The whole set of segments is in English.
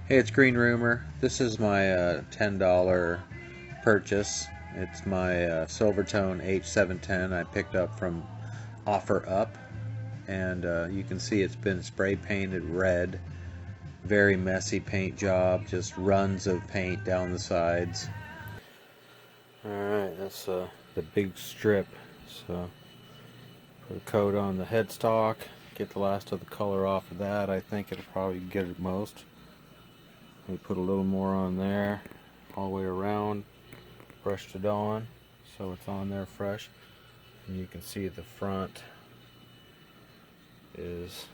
Hey, it's Green Rumor. This is my $10 purchase. It's my Silvertone H710 I picked up from Offer Up, and you can see it's been spray painted red. Very messy paint job, just runs of paint down the sides. Alright, that's the big strip. So put a coat on the headstock, get the last of the color off of that. I think it'll probably get it most. We put a little more on there, all the way around, brushed it on, so it's on there fresh. And you can see the front is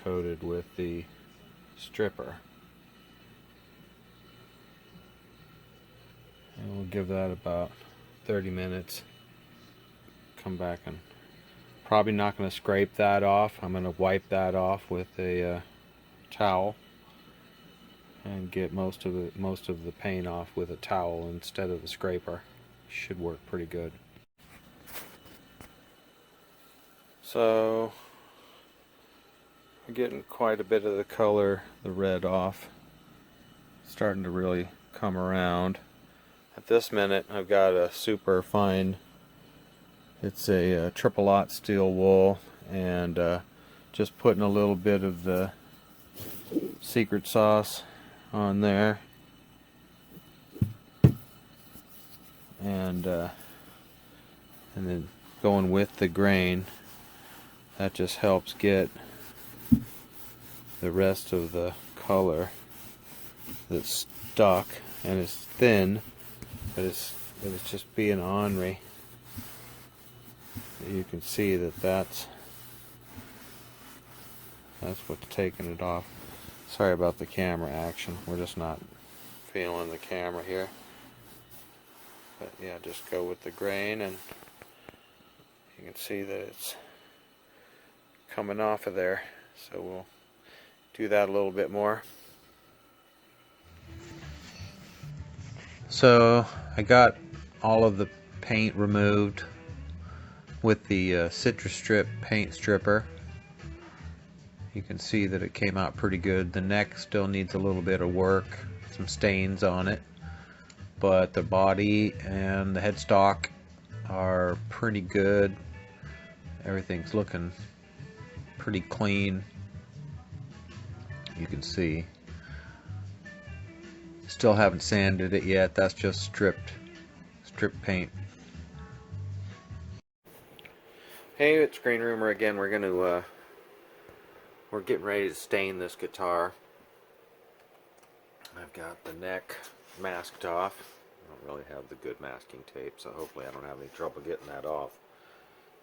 coated with the stripper. And we'll give that about 30 minutes. Come back and probably not going to scrape that off. I'm going to wipe that off with a towel and get most of the paint off with a towel instead of a scraper. Should work pretty good. So we're getting quite a bit of the color, the red, off. Starting to really come around. At this minute I've got a super fine, it's a triple aught steel wool, and just putting a little bit of the secret sauce on there, and then going with the grain. That just helps get the rest of the color that's stuck, and it's thin, but it's just being ornery. You can see that's what's taking it off. Sorry about the camera action. We're just not feeling the camera here. But yeah, just go with the grain, and you can see that it's coming off of there. So we'll do that a little bit more. So I got all of the paint removed with the Citristrip paint stripper. You can see that it came out pretty good. The neck still needs a little bit of work, some stains on it, but the body and the headstock are pretty good. Everything's looking pretty clean. You can see. Still haven't sanded it yet. That's just strip paint. Hey, it's Green Rumor again. We're getting ready to stain this guitar. I've got the neck masked off. I don't really have the good masking tape, so hopefully I don't have any trouble getting that off.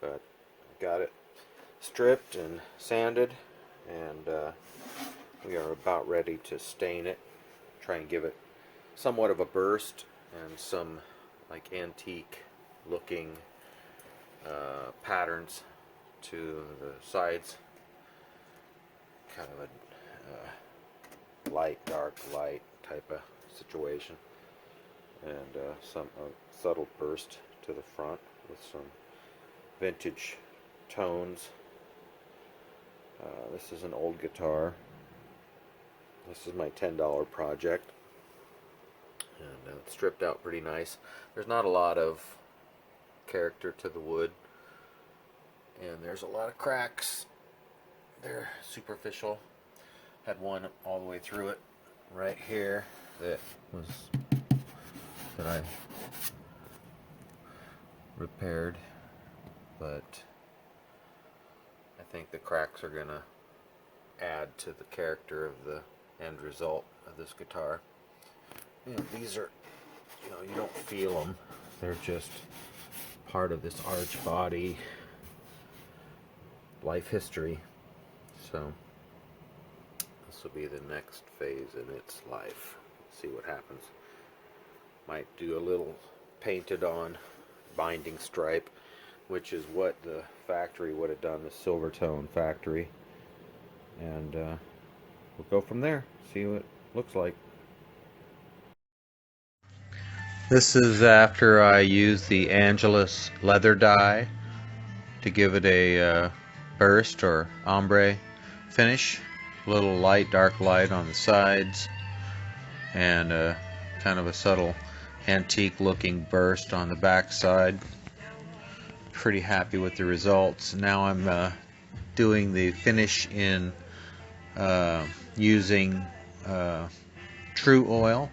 But I've got it stripped and sanded, and we are about ready to stain it. Try and give it somewhat of a burst and some like antique looking patterns to the sides. Kind of a light, dark, light type of situation, and some subtle burst to the front with some vintage tones. This is an old guitar. This is my $10 project, and it's stripped out pretty nice. There's not a lot of character to the wood, and there's a lot of cracks. They're superficial. Had one all the way through it right here that I repaired, but I think the cracks are gonna add to the character of the end result of this guitar. You know, these are, you don't feel them. They're just part of this arch body life history. So this will be the next phase in its life. See what happens. Might do a little painted on binding stripe, which is what the factory would have done, the Silvertone factory. And we'll go from there, see what it looks like. This is after I used the Angelus Leather Dye to give it a burst or ombre finish. A little light, dark light on the sides, and kind of a subtle antique looking burst on the back side. Pretty happy with the results. Now I'm doing the finish in using True Oil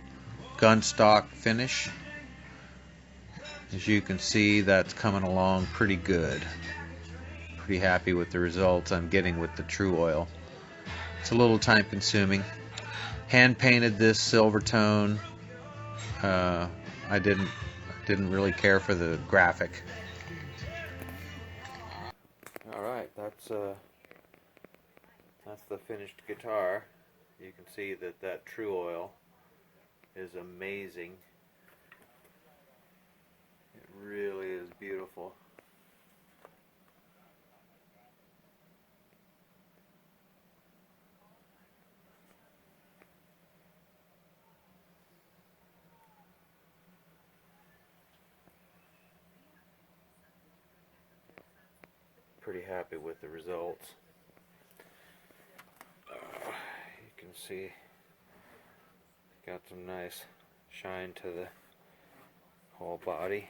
gunstock finish. As you can see, that's coming along pretty good. Pretty happy with the results I'm getting with the True Oil. It's a little time consuming. Hand painted this Silvertone. I didn't really care for the graphic. All right, that's the finished guitar. You can see that True Oil is amazing. It really is beautiful. Pretty happy with the results. You can see got some nice shine to the whole body.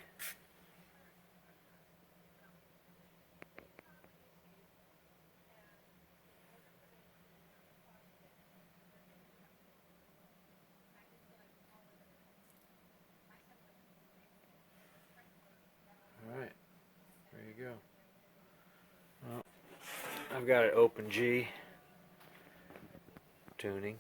Alright, there you go. Well, I've got it open G tuning.